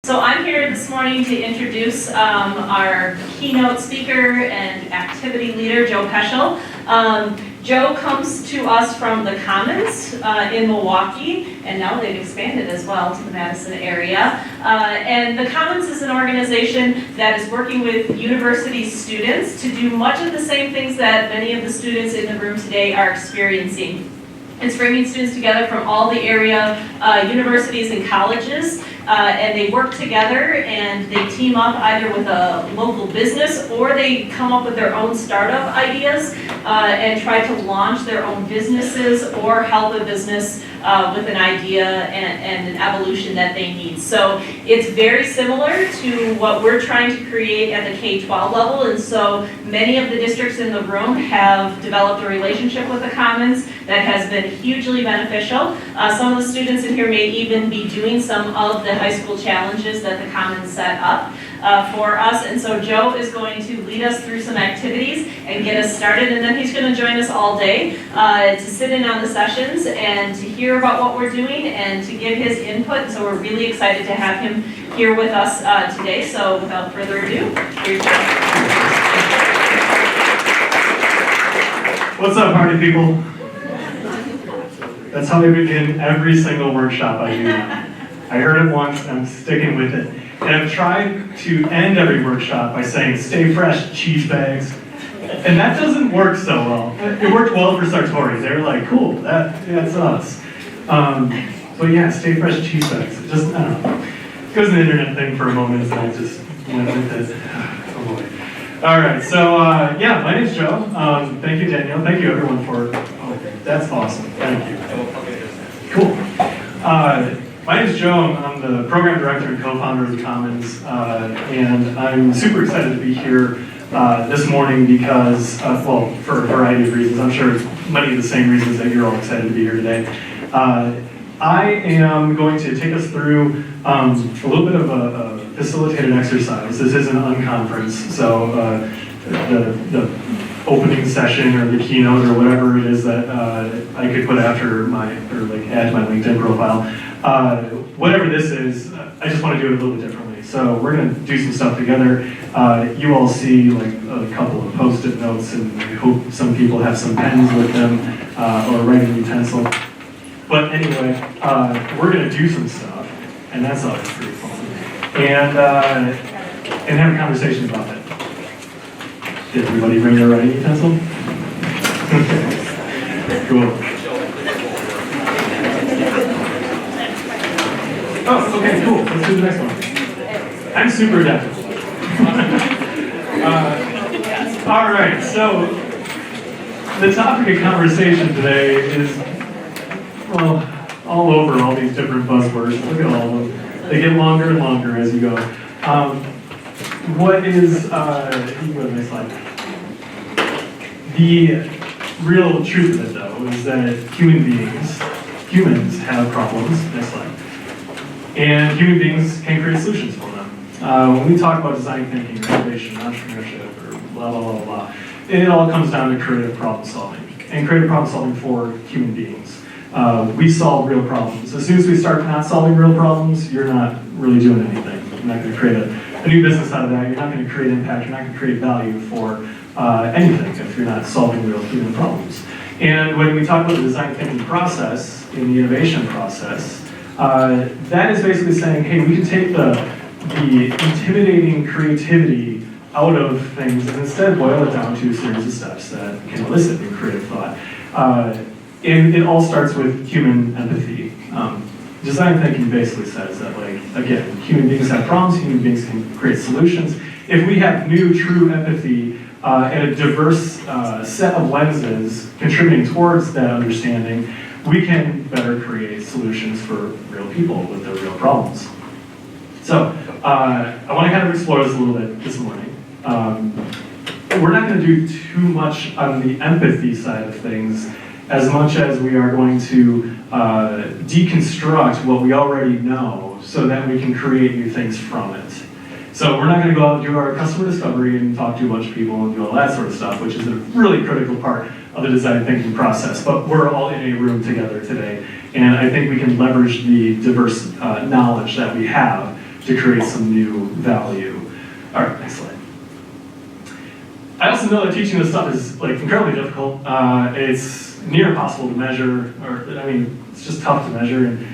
So I'm here this morning to introduce our keynote speaker and activity leader, Joe Peschel. Joe comes to us from the Commons in Milwaukee, and now they've expanded as well to the Madison area. And the Commons is an organization that is working with university students to do much of the same things that many of the students in the room today are experiencing. It's bringing students together from all the area universities and colleges, and they work together and they team up either with a local business or they come up with their own startup ideas and try to launch their own businesses or help a business with an idea and an evolution that they need. So it's very similar to what we're trying to create at the K-12 level, and so many of the districts in the room have developed a relationship with the Commons that has been hugely beneficial. Some of the students in here may even be doing some of the high school challenges that the Commons set up for us, and so Joe is going to lead us through some activities and get us started, and then he's going to join us all day to sit in on the sessions and to hear about what we're doing and to give his input. So we're really excited to have him here with us today. So without further ado, here's Joe. What's up, party people? That's how we begin every single workshop I do now. I heard it once, and I'm sticking with it. And I've tried to end every workshop by saying, stay fresh, cheese bags. And that doesn't work so well. It worked well for Sartori's. They were like, cool, that's us. But yeah, stay fresh, cheese bags. It just, I don't know. It was an internet thing for a moment, and I just went with it. Oh boy. All right, so yeah, my name's Joe. Thank you, Danielle. Thank you, everyone, for, that's awesome. Thank you. Cool. My name is Joe. I'm the program director and co-founder of the Commons, and I'm super excited to be here this morning because, well, for a variety of reasons. I'm sure many of the same reasons that you're all excited to be here today. I am going to take us through a little bit of a facilitated exercise. This is an unconference, so the opening session or the keynote or whatever it is that I could put after my, or like add to my LinkedIn profile. Whatever this is, I just want to do it a little bit differently. So we're going to do some stuff together. You all see like a couple of Post-it notes, and I hope some people have some pens with them or writing utensil. But anyway, we're going to do some stuff, and that's always pretty fun. And have a conversation about it. Did everybody bring their writing utensil? Cool. Oh, okay, cool. Let's do the next one. I'm super adaptable. All right, so the topic of conversation today is, well, all over all these different buzzwords. Look at all of them. They get longer and longer as you go. What is my slide? The real truth of it, though, is that humans have problems. Next slide. And human beings can create solutions for them. When we talk about design thinking, innovation, entrepreneurship, or blah, blah, blah, blah, it all comes down to creative problem solving. And creative problem solving for human beings. We solve real problems. As soon as we start not solving real problems, you're not really doing anything. You're not going to create a new business out of that. You're not going to create impact. You're not going to create value for anything if you're not solving real human problems. And when we talk about the design thinking process, in the innovation process, that is basically saying, hey, we can take the intimidating creativity out of things and instead boil it down to a series of steps that can elicit new creative thought. And it all starts with human empathy. Design thinking basically says that, like, again, human beings have problems, human beings can create solutions. If we have new, true empathy and a diverse set of lenses contributing towards that understanding, we can better create solutions for real people with their real problems. So, I want to kind of explore this a little bit this morning. We're not going to do too much on the empathy side of things as much as we are going to deconstruct what we already know so that we can create new things from it. So we're not going to go out and do our customer discovery and talk to a bunch of people and do all that sort of stuff, which is a really critical part of the design thinking process. But we're all in a room together today, and I think we can leverage the diverse knowledge that we have to create some new value. All right, next slide. I also know that teaching this stuff is like incredibly difficult. It's near impossible to measure, or I mean, it's just tough to measure. And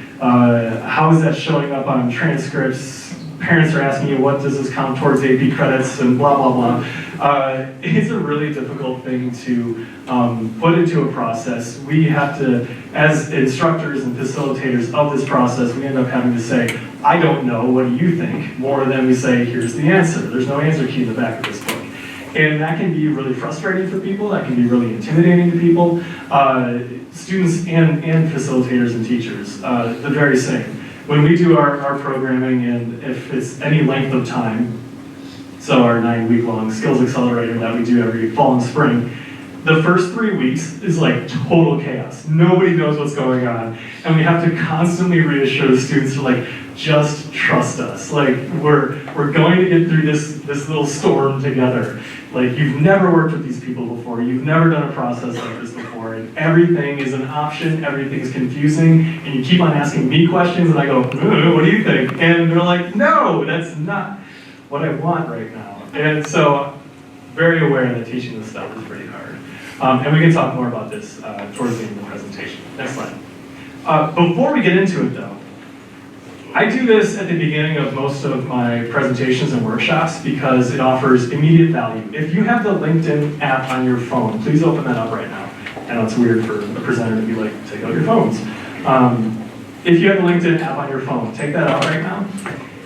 how is that showing up on transcripts? Parents are asking you, what does this count towards AP credits and blah, blah, blah. It's a really difficult thing to put into a process. We have to, as instructors and facilitators of this process, we end up having to say, I don't know, what do you think? More than we say, here's the answer. There's no answer key in the back of this book. And that can be really frustrating for people, that can be really intimidating to people, students and facilitators and teachers, the very same. When we do our programming, and if it's any length of time, so our 9-week-long skills accelerator that we do every fall and spring, the first 3 weeks is like total chaos. Nobody knows what's going on, and we have to constantly reassure the students to like, just trust us. Like we're going to get through this little storm together. Like you've never worked with these people before, you've never done a process like this before, and everything is an option, everything's confusing, and you keep on asking me questions, and I go, what do you think? And they're like, no, that's not what I want right now. And so, very aware that teaching this stuff is pretty hard. And we can talk more about this towards the end of the presentation. Next slide. Before we get into it though, I do this at the beginning of most of my presentations and workshops because it offers immediate value. If you have the LinkedIn app on your phone, please open that up right now. I know it's weird for a presenter to be like, take out your phones. If you have the LinkedIn app on your phone, take that out right now.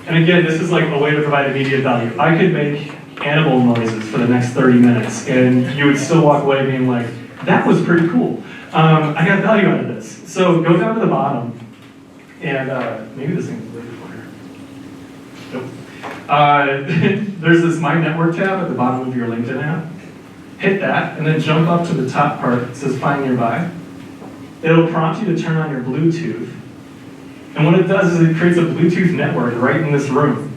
And again, this is like a way to provide immediate value. I could make animal noises for the next 30 minutes and you would still walk away being like, that was pretty cool. I got value out of this. So go down to the bottom. And maybe this thing's a little corner. Nope. There's this My Network tab at the bottom of your LinkedIn app. Hit that, and then jump up to the top part that says Find Nearby. It'll prompt you to turn on your Bluetooth. And what it does is it creates a Bluetooth network right in this room.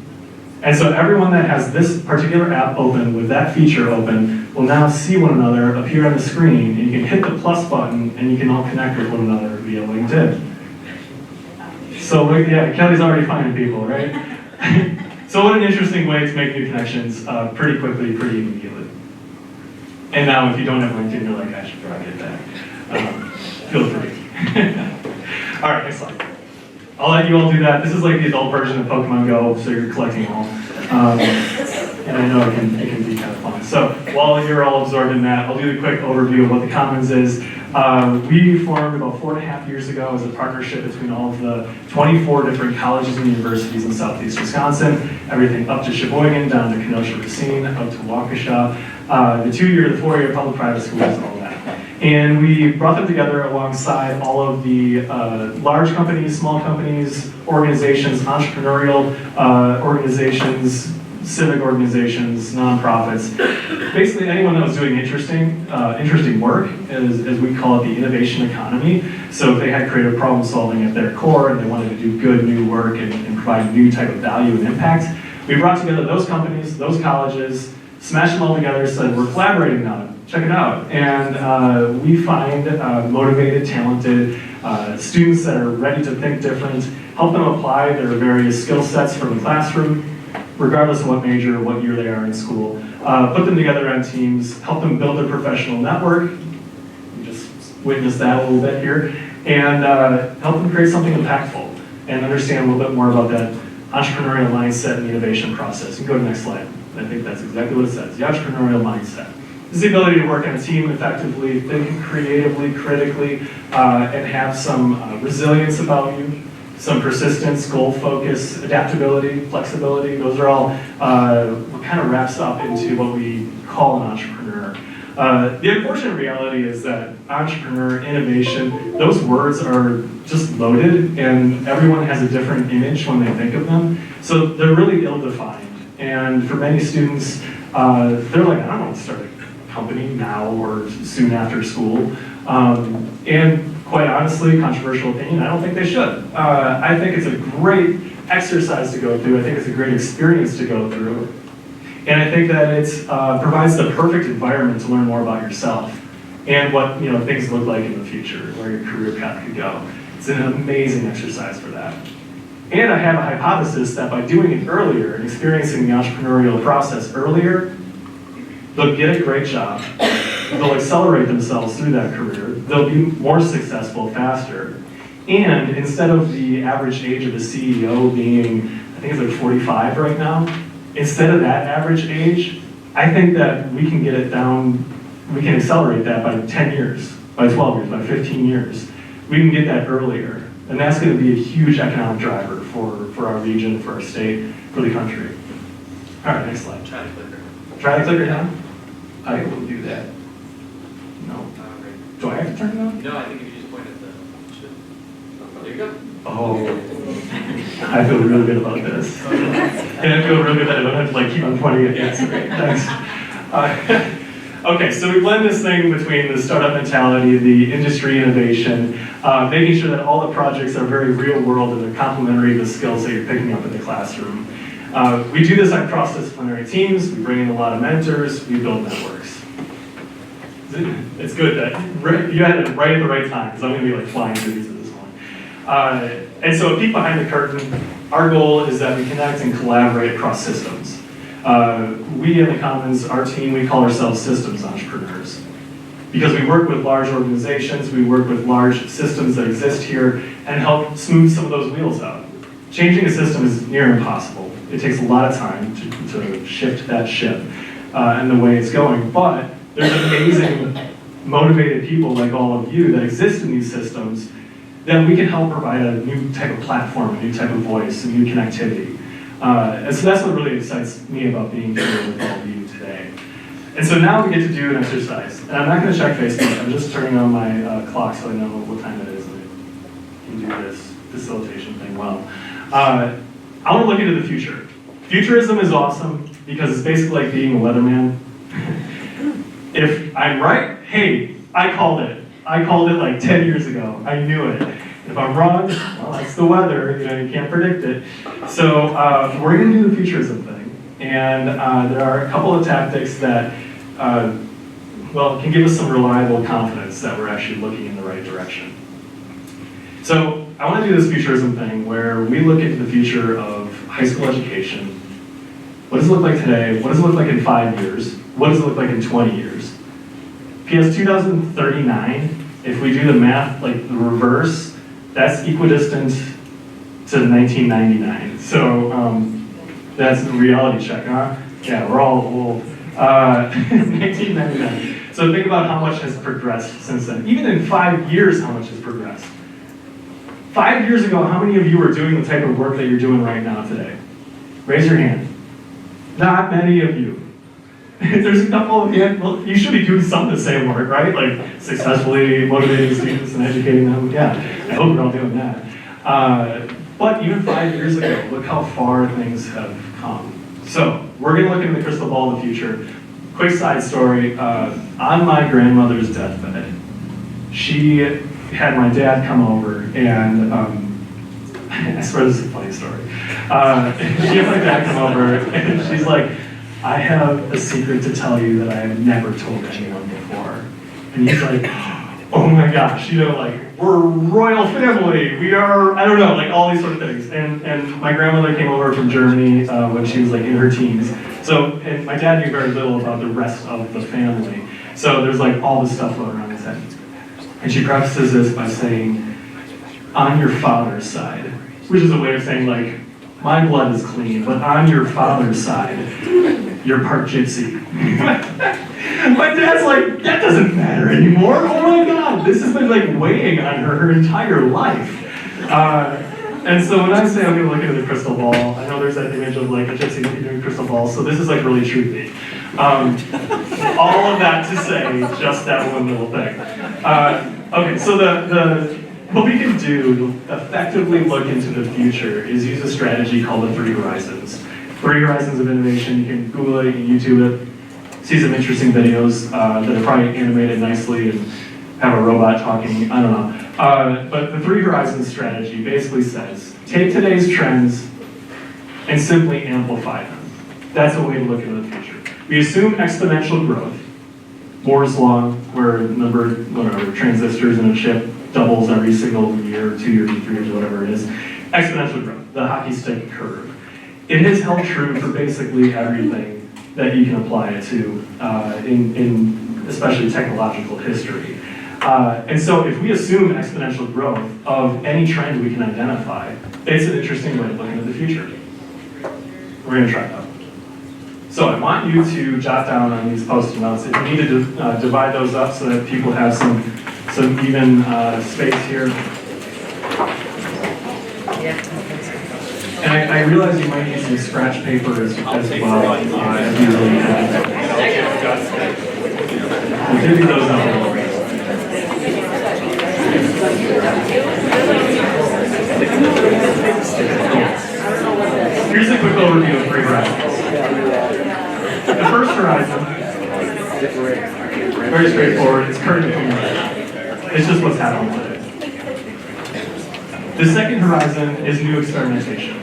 And so everyone that has this particular app open with that feature open will now see one another appear on the screen, and you can hit the plus button, and you can all connect with one another via LinkedIn. So yeah, Kelly's already finding people, right? So what an interesting way to make new connections pretty quickly, pretty immediately. And now if you don't have LinkedIn, you're like, I should probably get that. Feel free. All right, next slide. I'll let you all do that. This is like the adult version of Pokemon Go, so you're collecting all. And I know it can be kind of fun. So while you're all absorbed in that, I'll do the quick overview of what the Commons is. We formed about 4.5 years ago as a partnership between all of the 24 different colleges and universities in southeast Wisconsin, everything up to Sheboygan, down to Kenosha, Racine, up to Waukesha, the 2-year, the 4-year public-private schools, all that. And we brought them together alongside all of the large companies, small companies, organizations, entrepreneurial organizations, civic organizations, nonprofits, basically anyone that was doing interesting work, as we call it, the innovation economy. So if they had creative problem solving at their core and they wanted to do good new work and provide new type of value and impact, we brought together those companies, those colleges, smashed them all together, said we're collaborating now, check it out. And we find motivated, talented students that are ready to think different, help them apply their various skill sets from the classroom, regardless of what major or what year they are in school. Put them together on teams, help them build their professional network. You just witnessed that a little bit here. And help them create something impactful and understand a little bit more about that entrepreneurial mindset and the innovation process. You can go to the next slide. I think that's exactly what it says, the entrepreneurial mindset. This is the ability to work on a team effectively, think creatively, critically, and have some resilience about you. Some persistence, goal focus, adaptability, flexibility, those are all what kind of wraps up into what we call an entrepreneur. The unfortunate reality is that entrepreneur, innovation, those words are just loaded and everyone has a different image when they think of them. So they're really ill-defined. And for many students, they're like, I don't want to start a company now or soon after school. And quite honestly, controversial opinion, I don't think they should. I think it's a great exercise to go through. I think it's a great experience to go through. And I think that it provides the perfect environment to learn more about yourself and what things look like in the future, where your career path could go. It's an amazing exercise for that. And I have a hypothesis that by doing it earlier and experiencing the entrepreneurial process earlier, they'll get a great job, they'll accelerate themselves through that career, they'll be more successful faster. And instead of the average age of a CEO being, I think it's like 45 right now, instead of that average age, I think that we can get it down, we can accelerate that by 10 years, by 12 years, by 15 years. We can get that earlier. And that's going to be a huge economic driver for our region, for our state, for the country. All right, next slide. Try the clicker. Try the clicker down. I will do that. No. Right. Do I have to turn it on? No, I think if you just point at the... There you go. Oh, I feel really good about this. And I feel really good that I don't have to like keep on pointing it. Yes, great, thanks. Okay, so we blend this thing between the startup mentality, the industry innovation, making sure that all the projects are very real world and they're complementary to the skills that you're picking up in the classroom. We do this on cross-disciplinary teams, we bring in a lot of mentors, we build networks. It's good that you had it right at the right time, because I'm going to be like flying through these at this point. And so a peek behind the curtain, our goal is that we connect and collaborate across systems. We in the Commons, our team, we call ourselves systems entrepreneurs. Because we work with large organizations, we work with large systems that exist here, and help smooth some of those wheels out. Changing a system is near impossible. It takes a lot of time to shift that ship and the way it's going, but there's amazing, motivated people like all of you that exist in these systems that we can help provide a new type of platform, a new type of voice, a new connectivity. And so that's what really excites me about being here with all of you today. And so now we get to do an exercise. And I'm not going to check Facebook, I'm just turning on my clock so I know what time it is and I can do this facilitation thing well. I want to look into the future. Futurism is awesome because it's basically like being a weatherman. If I'm right, hey, I called it. I called it like 10 years ago. I knew it. If I'm wrong, well, that's the weather. You can't predict it. So we're going to do the futurism thing. And there are a couple of tactics that, can give us some reliable confidence that we're actually looking in the right direction. So I want to do this futurism thing where we look into the future of high school education. What does it look like today? What does it look like in 5 years? What does it look like in 20 years? PS 2039, if we do the math like the reverse, that's equidistant to 1999. So that's the reality check, huh? Yeah, we're all old. 1999. So think about how much has progressed since then. Even in 5 years, how much has progressed. 5 years ago, how many of you are doing the type of work that you're doing right now today? Raise your hand. Not many of you. There's a couple of hands. Well, you should be doing some of the same work, right? Like successfully motivating students and educating them. Yeah, I hope you're all doing that. But even 5 years ago, look how far things have come. So we're going to look into the crystal ball of the future. Quick side story. On my grandmother's deathbed, she had my dad come over, and I swear this is a funny story. She had my dad come over, and she's like, I have a secret to tell you that I have never told anyone before. And he's like, oh my gosh, we're a royal family, we are, I don't know, like all these sort of things. And my grandmother came over from Germany when she was like in her teens. So, and my dad knew very little about the rest of the family. So there's like all this stuff floating around his head. And she prefaces this by saying, on your father's side, which is a way of saying like, my blood is clean, but on your father's side, you're part gypsy. My dad's like, that doesn't matter anymore. Oh my God, this has been like weighing on her entire life. And so when I say I'm gonna look into the crystal ball, I know there's that image of like a gypsy doing crystal ball, so this is like really truthy. All of that to say, just that one little thing. Okay, so what we can do to effectively look into the future is use a strategy called the 3 horizons. 3 horizons of innovation. You can Google it, you can YouTube it, see some interesting videos that are probably animated nicely and have a robot talking, I don't know. But the 3 horizons strategy basically says, take today's trends and simply amplify them. That's a way to look into the future. We assume exponential growth, Moore's law, where the number of transistors in a chip doubles every single year, 2 years, 3 years, whatever it is. exponential growth, the hockey stick curve. It has held true for basically everything that you can apply it to in especially technological history. And so if we assume exponential growth of any trend we can identify, it's an interesting way of looking at the future. We're going to try that. So I want you to jot down on these Post-it notes. If you need to divide those up so that people have some even space here. And I realize you might need some scratch paper as well. If you really have. We'll give you those out. Here's a quick overview of 3 horizons. The first horizon, very straightforward, it's current information. It's just what's happening today. The second horizon is new experimentation.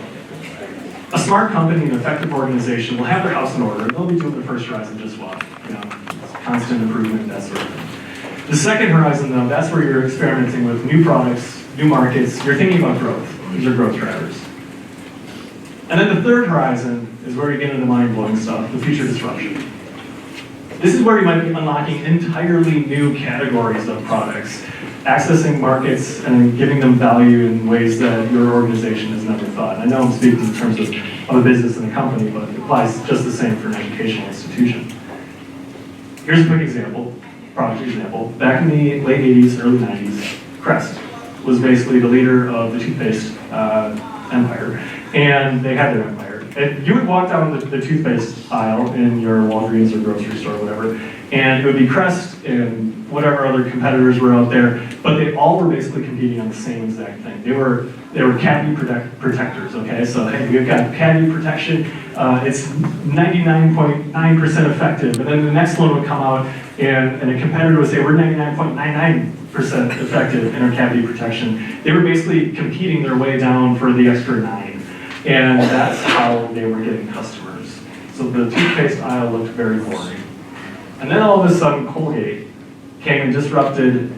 A smart company, an effective organization will have their house in order. They'll be doing the first horizon just well. Constant improvement, that sort of thing. The second horizon, though, that's where you're experimenting with new products, new markets. You're thinking about growth. These are growth drivers. And then the third horizon is where you get into the mind-blowing stuff, the future disruption. This is where you might be unlocking entirely new categories of products, accessing markets and giving them value in ways that your organization has never thought. And I know I'm speaking in terms of a business and a company, but it applies just the same for an educational institution. Here's a quick example, product example. Back in the late 80s, early 90s, Crest was basically the leader of the toothpaste empire, and they had their empire. And you would walk down the toothpaste aisle in your Walgreens or grocery store or whatever, and it would be Crest and whatever other competitors were out there, but they all were basically competing on the same exact thing. They were cavity protectors, okay? So hey, we've got cavity protection, it's 99.9% effective, and then the next one would come out and a competitor would say, we're 99.99% effective in our cavity protection. They were basically competing their way down for the extra 9. And that's how they were getting customers. So the toothpaste aisle looked very boring. And then all of a sudden, Colgate came and disrupted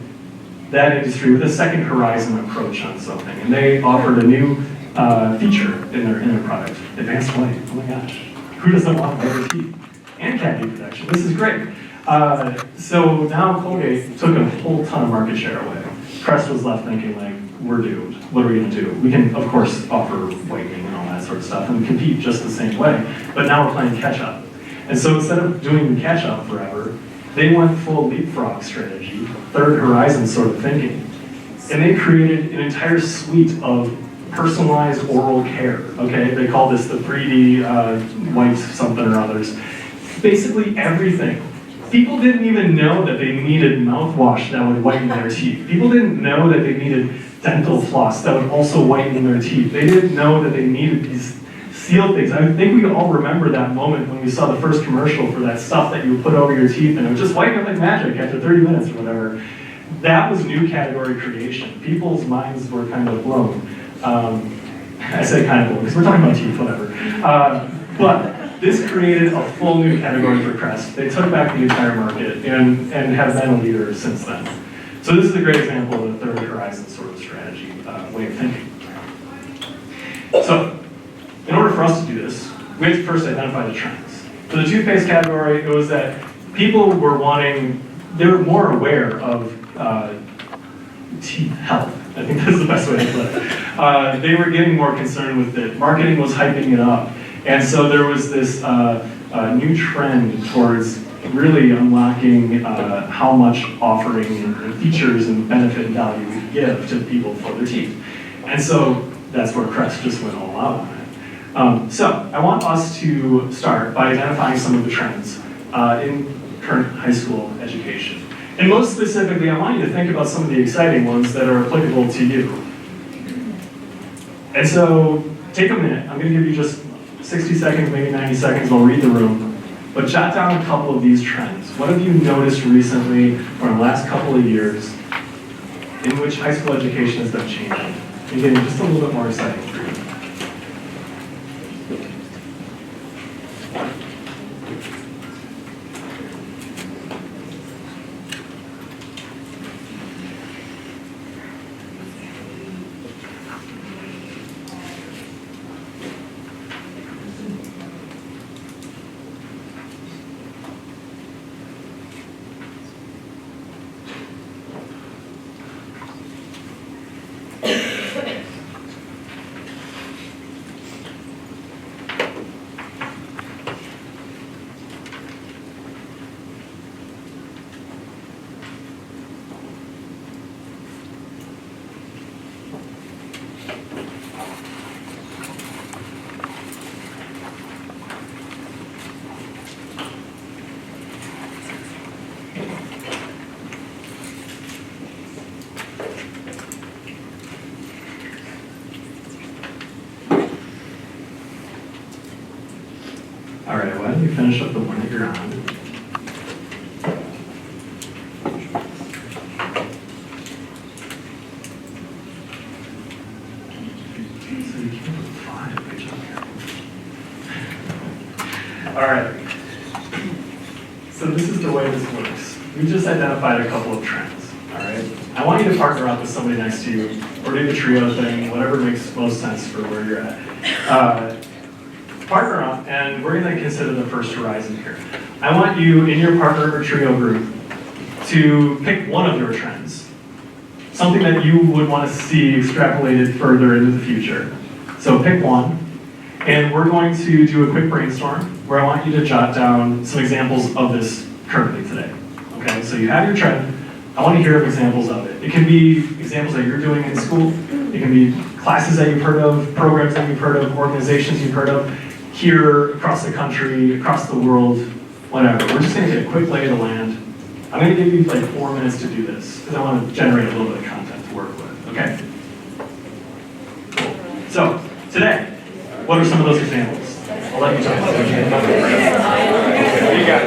that industry with a second horizon approach on something. And they offered a new feature in their product, advanced white. Oh my gosh, who doesn't want better teeth and cavity protection? This is great. So now Colgate took a whole ton of market share away. Crest was left thinking like, we're doomed. What are we going to do? We can, of course, offer whitening and all that sort of stuff and compete just the same way, but now we're playing catch up. And so instead of doing the catch up forever, they went full leapfrog strategy, third horizon sort of thinking. And they created an entire suite of personalized oral care, okay? They call this the 3D white something or others. Basically everything. People didn't even know that they needed mouthwash that would whiten their teeth. People didn't know that they needed dental floss that would also whiten their teeth. They didn't know that they needed these seal things. I think we all remember that moment when we saw the first commercial for that stuff that you would put over your teeth and it would just whiten up like magic after 30 minutes or whatever. That was new category creation. People's minds were kind of blown. I say kind of blown because we're talking about teeth, whatever. But this created a full new category for Crest. They took back the entire market and have been a leader since then. So this is a great example of the third horizon sort of strategy, way of thinking. So, in order for us to do this, we have to first identify the trends. For the toothpaste category, it was that people were they were more aware of teeth health. I think that's the best way to put it. They were getting more concerned with it. Marketing was hyping it up. And so there was this new trend towards really unlocking how much offering and features and benefit and value we could give to people for their teeth. And so that's where Crest just went all out on it. So I want us to start by identifying some of the trends in current high school education. And most specifically, I want you to think about some of the exciting ones that are applicable to you. And so take a minute. I'm going to give you just 60 seconds, maybe 90 seconds. I'll read the room. But jot down a couple of these trends. What have you noticed recently or in the last couple of years in which high school education has been changing and getting just a little bit more exciting for you? All right, why don't you finish up the one that you're on? So you can't put 5 page on here. All right. So this is the way this works. We just identified a couple of trends, all right? I want you to partner up with somebody next to you, or do the trio thing, whatever makes most sense for where you're at. Partner up, and we're gonna consider the first horizon here. I want you, in your partner or trio group, to pick one of your trends, something that you would want to see extrapolated further into the future. So pick one, and we're going to do a quick brainstorm where I want you to jot down some examples of this currently today. Okay, so you have your trend. I want to hear examples of it. It can be examples that you're doing in school. It can be classes that you've heard of, programs that you've heard of, organizations you've heard of, here, across the country, across the world, whatever. We're just going to get a quick lay of the land. I'm going to give you like 4 minutes to do this, because I want to generate a little bit of content to work with, okay? Cool. So, today, what are some of those examples? I'll let you talk. You got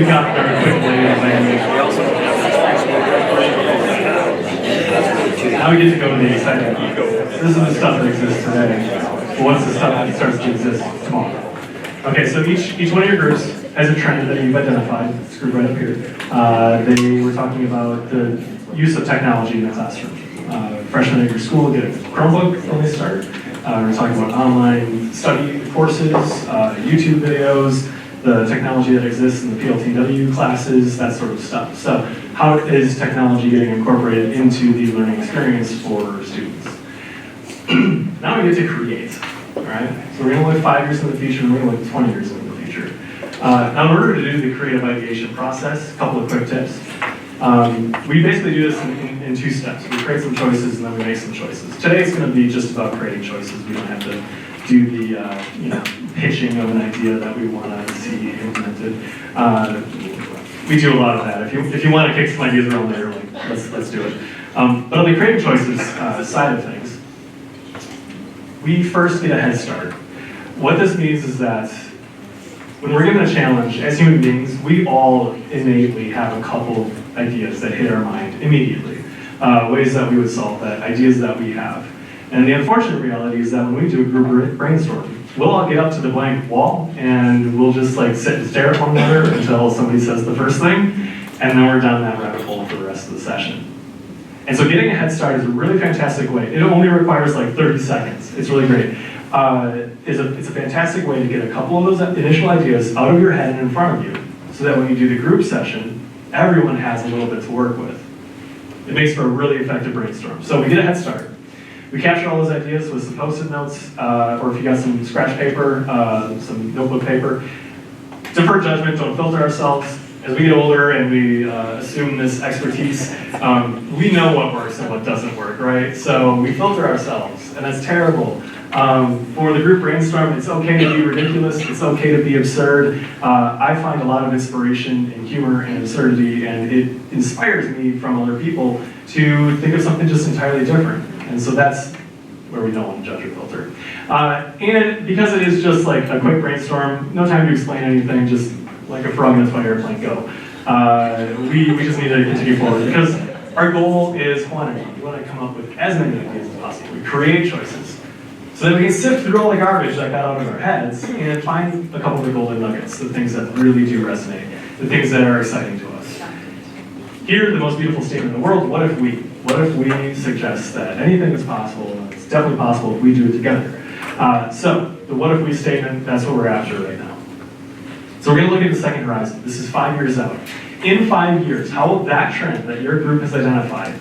pick up very quickly. Now we get to go to the exciting part. This is the stuff that exists today. But what's the stuff that starts to exist tomorrow? Okay, so each one of your groups has a trend that you've identified. Screwed right up here. They were talking about the use of technology in the classroom. Freshmen at your school get a Chromebook when they start. We're talking about online study courses, YouTube videos, the technology that exists in the PLTW classes, that sort of stuff. So how is technology getting incorporated into the learning experience for students? Now we get to create, all right? So we're gonna look 5 years in the future, and we're gonna look 20 years in the future. Now in order to do the creative ideation process, a couple of quick tips. We basically do this in 2 steps. We create some choices and then we make some choices. Today it's going to be just about creating choices. We don't have to do the pitching of an idea that we want to see implemented. We do a lot of that. If you want to kick some ideas around later, let's do it. But on the creative choices side of things, we first get a head start. What this means is that when we're given a challenge, as human beings, we all innately have a couple ideas that hit our mind immediately. Ways that we would solve that, ideas that we have. And the unfortunate reality is that when we do a group brainstorm, we'll all get up to the blank wall and we'll just like sit and stare at one another until somebody says the first thing, and then we're down that rabbit hole for the rest of the session. And so getting a head start is a really fantastic way. It only requires like 30 seconds. It's really great. It's a fantastic way to get a couple of those initial ideas out of your head and in front of you, so that when you do the group session, everyone has a little bit to work with. It makes for a really effective brainstorm. So we get a head start. We capture all those ideas with some Post-it notes, or if you got some scratch paper, some notebook paper. Defer judgment, don't filter ourselves. As we get older and we assume this expertise, we know what works and what doesn't work, right? So we filter ourselves, and that's terrible. For the group brainstorm, it's okay to be ridiculous, it's okay to be absurd. I find a lot of inspiration in humor and absurdity, and it inspires me from other people to think of something just entirely different. And so that's where we don't want to judge or filter. And because it is just like a quick brainstorm, no time to explain anything, just like a frog in a toy airplane, go. We just need to continue forward, because our goal is quantity. We want to come up with as many ideas as possible. We create choices, so that we can sift through all the garbage that got out of our heads and find a couple of the golden nuggets, the things that really do resonate, the things that are exciting to us. Here, the most beautiful statement in the world, what if we suggest that anything is possible, and it's definitely possible if we do it together. So, the what if we statement, that's what we're after right now. So we're going to look at the second horizon. This is 5 years out. In 5 years, how will that trend that your group has identified,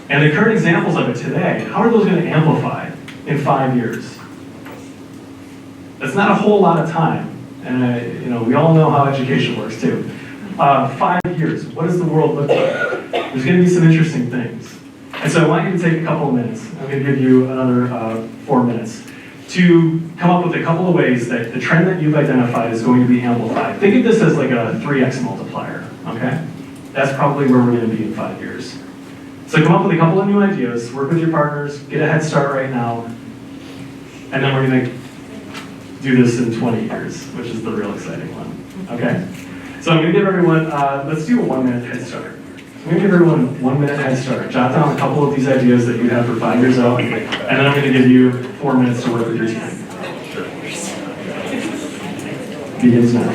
and the current examples of it today, how are those going to amplify in 5 years? That's not a whole lot of time, and we all know how education works too. 5 years, what does the world look like? There's going to be some interesting things. And so I want you to take a couple of minutes. I'm going to give you another 4 minutes to come up with a couple of ways that the trend that you've identified is going to be amplified. Think of this as like a 3x multiplier, okay? That's probably where we're going to be in 5 years. So come up with a couple of new ideas, work with your partners, get a head start right now, and then we're going to do this in 20 years, which is the real exciting one, okay? So I'm going to give everyone, let's do a 1 minute head start. I'm going to give everyone 1 minute head start. Jot down a couple of these ideas that you have for 5 years out, and then I'm going to give you 4 minutes to work with your team. Begins now.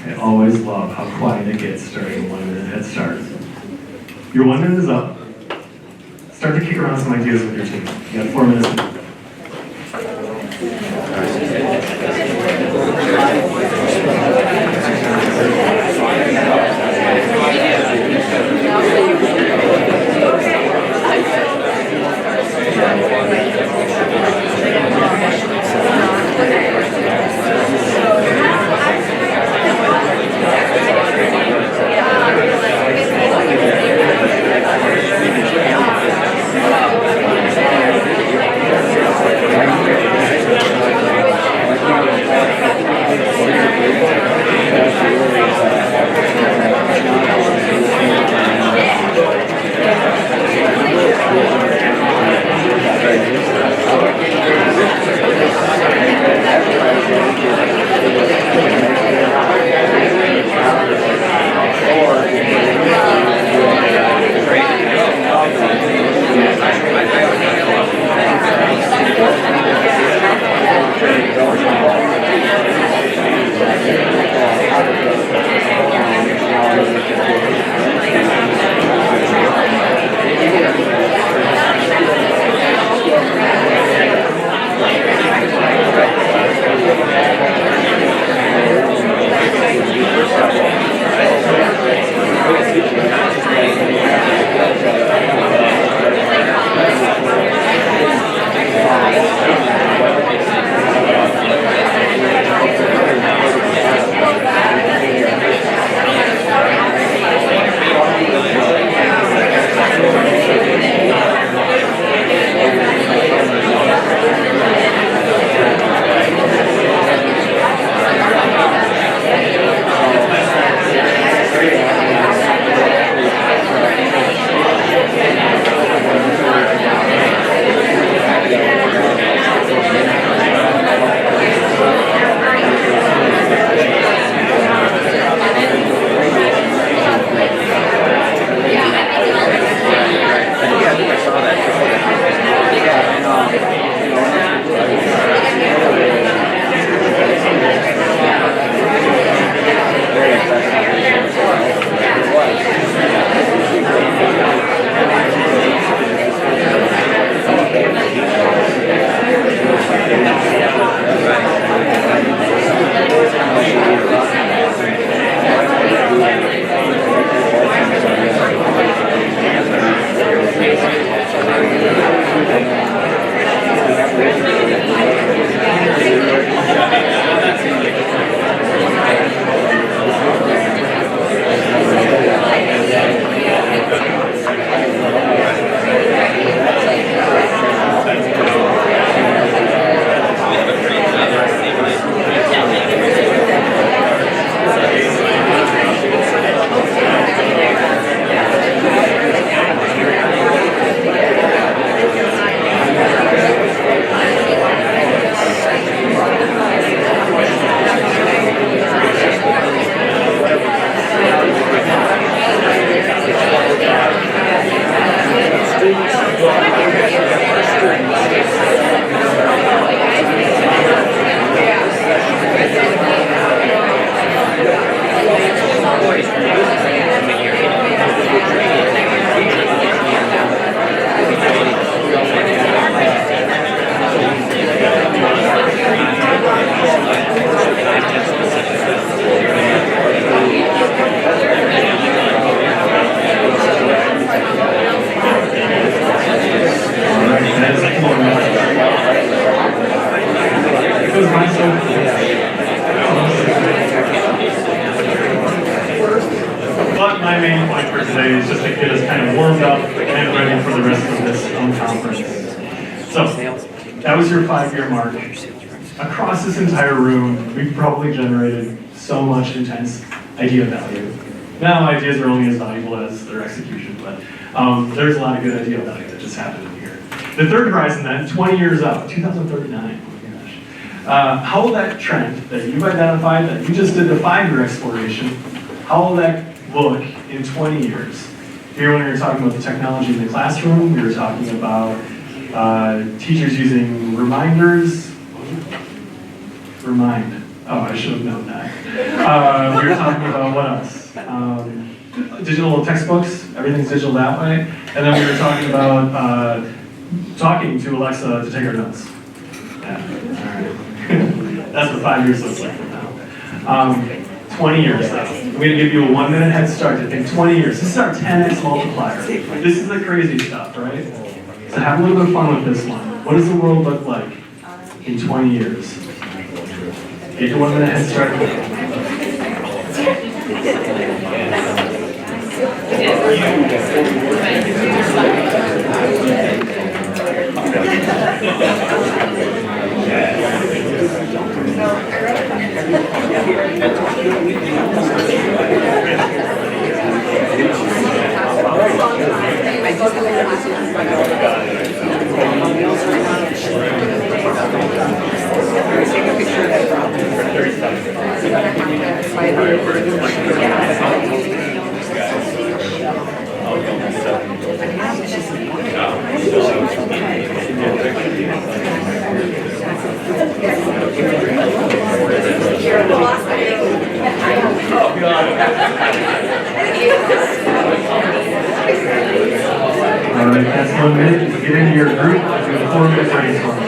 I always love how quiet it gets during a 1 minute head start. Your 1 minute is up. Start to kick around some ideas with your team. You got 4 minutes. But my main point for today is just to get us kind of warmed up and ready for the rest of this conference. So, that was your 5-year mark. Across this entire room, we've probably generated so much intense idea value. Now, ideas are only as valuable as their execution, but there's a lot of good idea value that just happened in here. The third horizon then, 20 years out, 2039, oh my gosh. How will that trend that you've identified, that you just did the 5-year exploration, how will that look in 20 years? Here when we were talking about the technology in the classroom, we were talking about teachers using reminders. Remind. Oh, I should have known that. We were talking about what else? Digital textbooks, everything's digital that way. And then we were talking about talking to Alexa to take our notes. Yeah, all right. That's what 5 years looks like from now. 20 years though. I'm going to give you a 1 minute head start to think 20 years. This is our 10x multiplier. This is the crazy stuff, right? So have a little bit of fun with this one. What does the world look like in 20 years? Get your 1 minute head start. All right, that's 1 minute. Get into your group. Do a 4-minute brainstorm.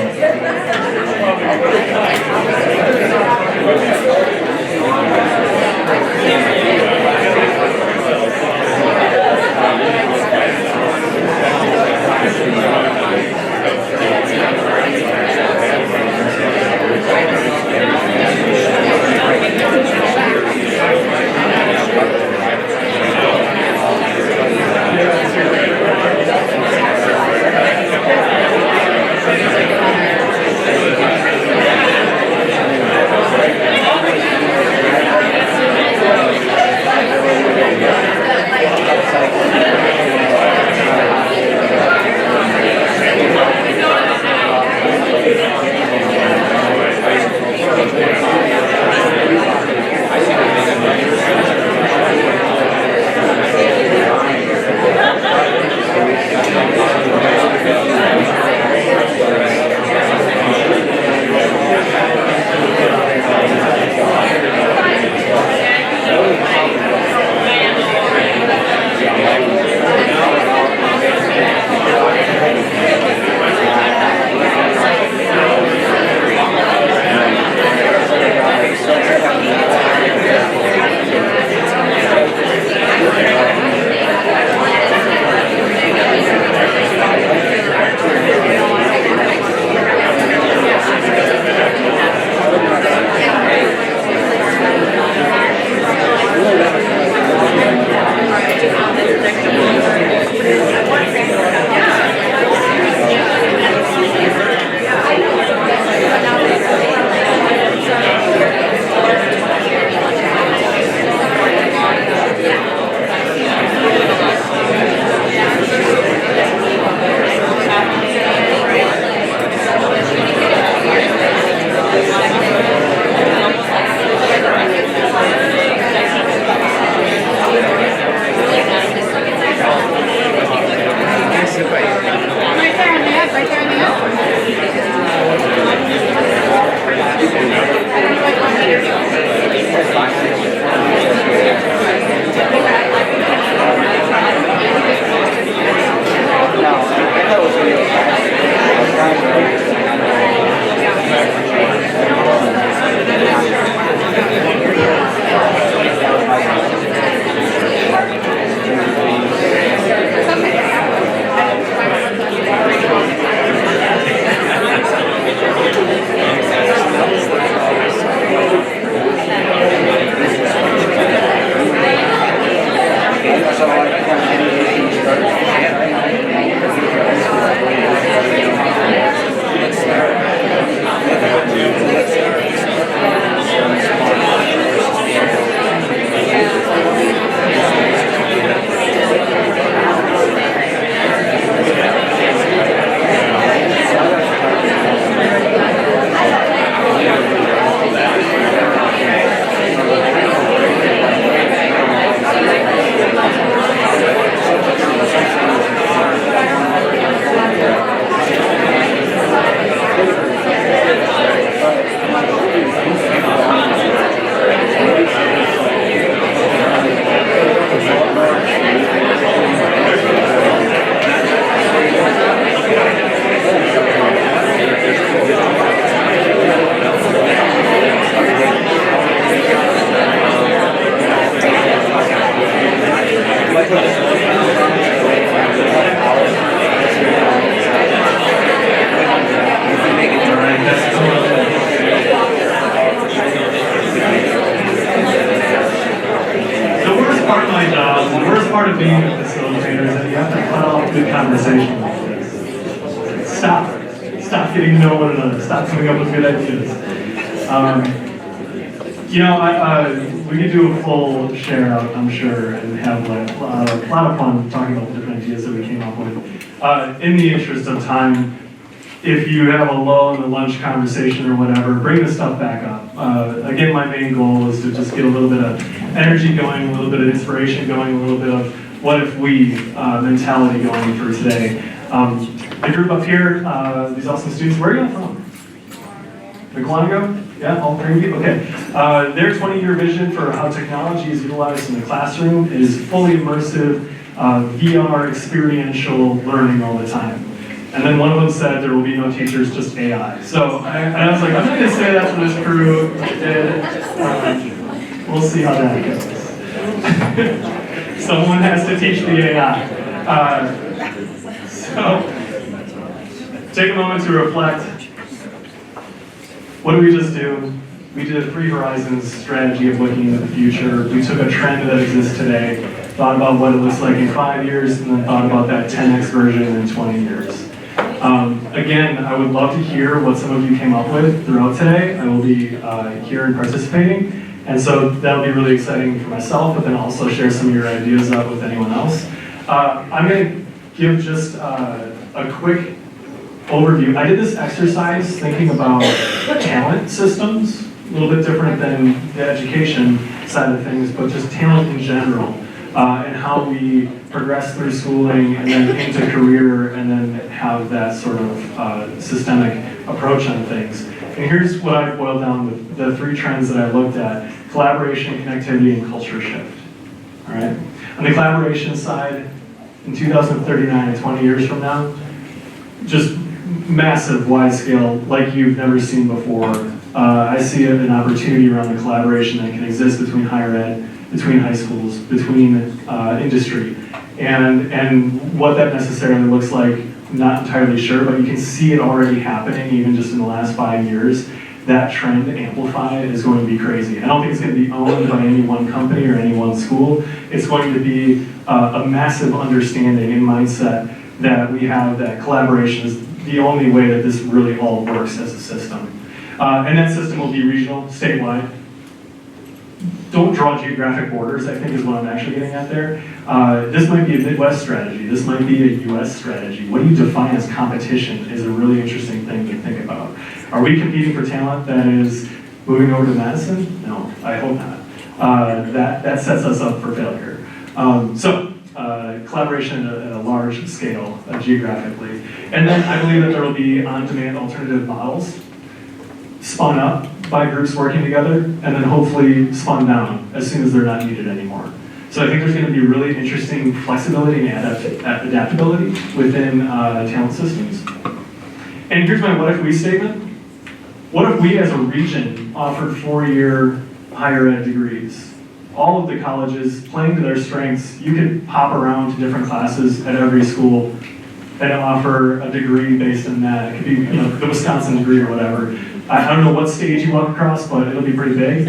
Stop getting to know one another. Stop coming up with good ideas. We could do a full share out, I'm sure, and have like, a lot of fun talking about the different ideas that we came up with. In the interest of time, if you have a lull in the lunch conversation or whatever, bring the stuff back up. Again, my main goal is to just get a little bit of energy going, a little bit of inspiration going, a little bit of what if we mentality going for today. The group up here, these awesome students, where are you from? McLeod? Yeah, all three of you? Okay. Their 20-year vision for how technology is utilized in the classroom is fully immersive, VR experiential learning all the time. And then one of them said there will be no teachers, just AI. So I was like, I'm not going to say that for this crew. We'll see how that goes. Someone has to teach the AI. So take a moment to reflect. What did we just do? We did a 3 horizons strategy of looking into the future. We took a trend that exists today, thought about what it looks like in 5 years, and then thought about that 10x version in 20 years. Again, I would love to hear what some of you came up with throughout today. I will be here and participating, and so that'll be really exciting for myself, but then also share some of your ideas up with anyone else. I'm going to give just a quick overview. I did this exercise thinking about talent systems, a little bit different than the education side of things, but just talent in general, and how we progress through schooling and then into career and then have that sort of systemic approach on things. And here's what I've boiled down with the 3 trends that I looked at: collaboration, connectivity, and culture shift. All right? On the collaboration side, in 2039, 20 years from now, just massive, wide scale, like you've never seen before. I see an opportunity around the collaboration that can exist between higher ed, between high schools, between industry. And what that necessarily looks like, not entirely sure, but you can see it already happening even just in the last 5 years. That trend amplified is going to be crazy. I don't think it's going to be owned by any one company or any one school. It's going to be a massive understanding and mindset that we have that collaboration is the only way that this really all works as a system. And that system will be regional, statewide. Don't draw geographic borders, I think is what I'm actually getting at there. This might be a Midwest strategy. This might be a US strategy. What do you define as competition is a really interesting thing to think about. Are we competing for talent that is moving over to Madison? No, I hope not. That sets us up for failure. Collaboration at a large scale, geographically. And then I believe that there will be on-demand alternative models spun up by groups working together, and then hopefully spun down as soon as they're not needed anymore. So I think there's going to be really interesting flexibility and adaptability within talent systems. And here's my what if we statement. What if we as a region offered 4-year higher ed degrees? All of the colleges playing to their strengths, you could hop around to different classes at every school and offer a degree based on that. It could be the Wisconsin degree or whatever. I don't know what stage you walk across, but it'll be pretty big.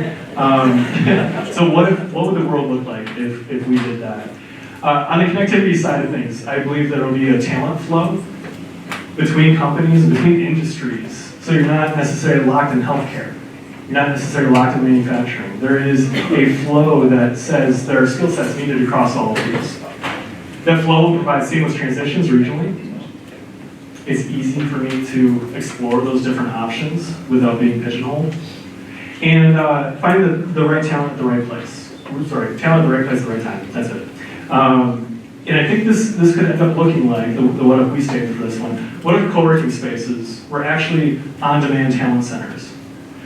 So what would the world look like if we did that? On the connectivity side of things, I believe there will be a talent flow between companies and between industries. So you're not necessarily locked in healthcare. You're not necessarily locked in manufacturing. There is a flow that says there are skill sets needed across all of these. That flow will provide seamless transitions regionally. It's easy for me to explore those different options without being pigeonholed. And find the right talent at the right place. Talent at the right place at the right time. That's it. And I think this could end up looking like the what if we statement for this one. What if co-working spaces were actually on-demand talent centers?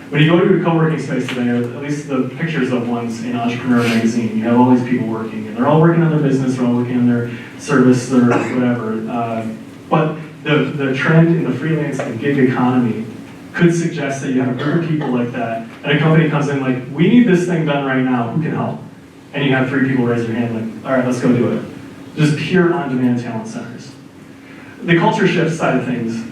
When you go to a co-working space today, or at least the pictures of ones in Entrepreneur magazine, you have all these people working, and they're all working on their business, they're all working on their service, or whatever. But the trend in the freelance and gig economy could suggest that you have a group of people like that, and a company comes in like, we need this thing done right now, who can help? And you have 3 people raise their hand like, all right, let's go do it. Just pure on-demand talent centers. The culture shift side of things,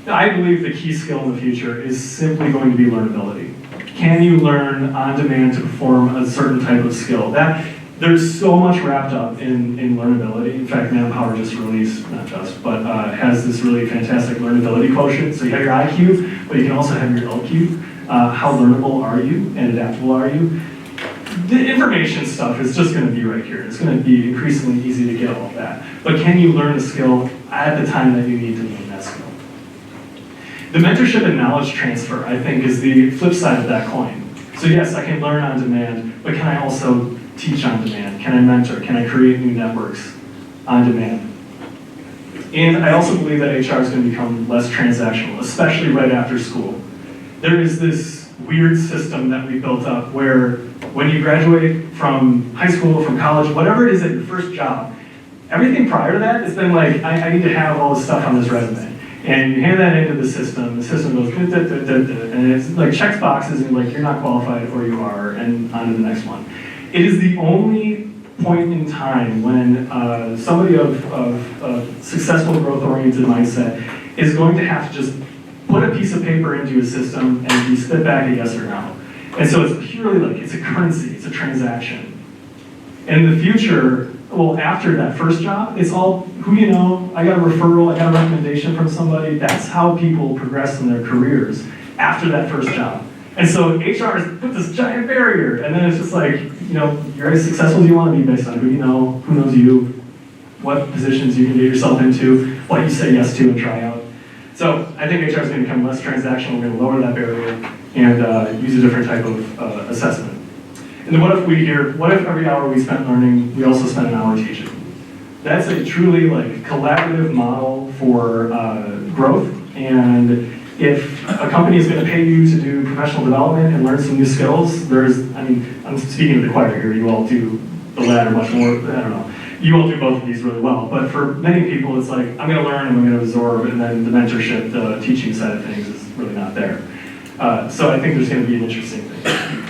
I believe the key skill in the future is simply going to be learnability. Can you learn on demand to perform a certain type of skill? That there's so much wrapped up in learnability. In fact, Manpower just released, not just, but has this really fantastic learnability quotient. So you have your IQ, but you can also have your LQ. How learnable are you and adaptable are you? The information stuff is just going to be right here. It's going to be increasingly easy to get all of that. But can you learn a skill at the time that you need to learn that skill? The mentorship and knowledge transfer, I think, is the flip side of that coin. So yes, I can learn on demand, but can I also teach on demand? Can I mentor? Can I create new networks on demand? And I also believe that HR is going to become less transactional, especially right after school. There is this weird system that we built up where when you graduate from high school, from college, whatever it is at your first job, everything prior to that, it's been like, I need to have all this stuff on this resume. And you hand that into the system goes, and it's like checks boxes, and like, you're not qualified, or you are, and on to the next one. It is the only point in time when somebody of successful growth-oriented mindset is going to have to just put a piece of paper into a system and be spit back a yes or no. And so it's purely like, it's a currency, it's a transaction. And in the future, well, after that first job, it's all who you know, I got a referral, I got a recommendation from somebody. That's how people progress in their careers after that first job. And so HR has put this giant barrier, and then it's just like, you know, you're as successful as you want to be based on who you know, who knows you, what positions you can get yourself into, what you say yes to and try out. So I think HR is going to become less transactional. We're going to lower that barrier and use a different type of assessment. And then what if every hour we spent learning, we also spent an hour teaching? That's a truly like collaborative model for growth. And if a company is going to pay you to do professional development and learn some new skills, I'm speaking to the choir here, you all do the latter much more, I don't know. You all do both of these really well, but for many people it's like, I'm going to learn and I'm going to absorb, and then the mentorship, the teaching side of things is really not there. So I think there's going to be an interesting thing.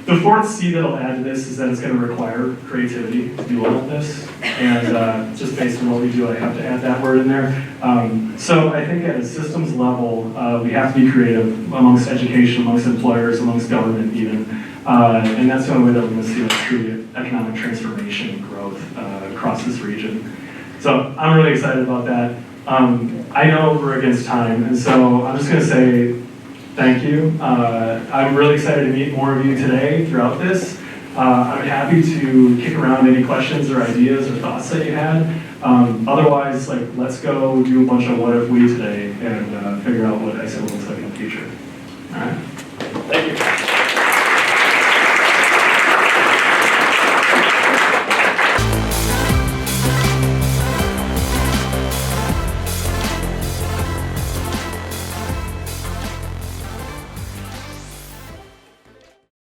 The fourth C that I'll add to this is that it's going to require creativity to do all of this, and just based on what we do, I have to add that word in there. So I think at a systems level, we have to be creative amongst education, amongst employers, amongst government even, and that's the only way that we're going to see like true economic transformation and growth across this region. So I'm really excited about that. I know we're against time, and so I'm just going to say thank you. I'm really excited to meet more of you today throughout this. I'm happy to kick around any questions or ideas or thoughts that you had. Otherwise, like, let's go do a bunch of what if we today and figure out what ISO looks like in the future. All right.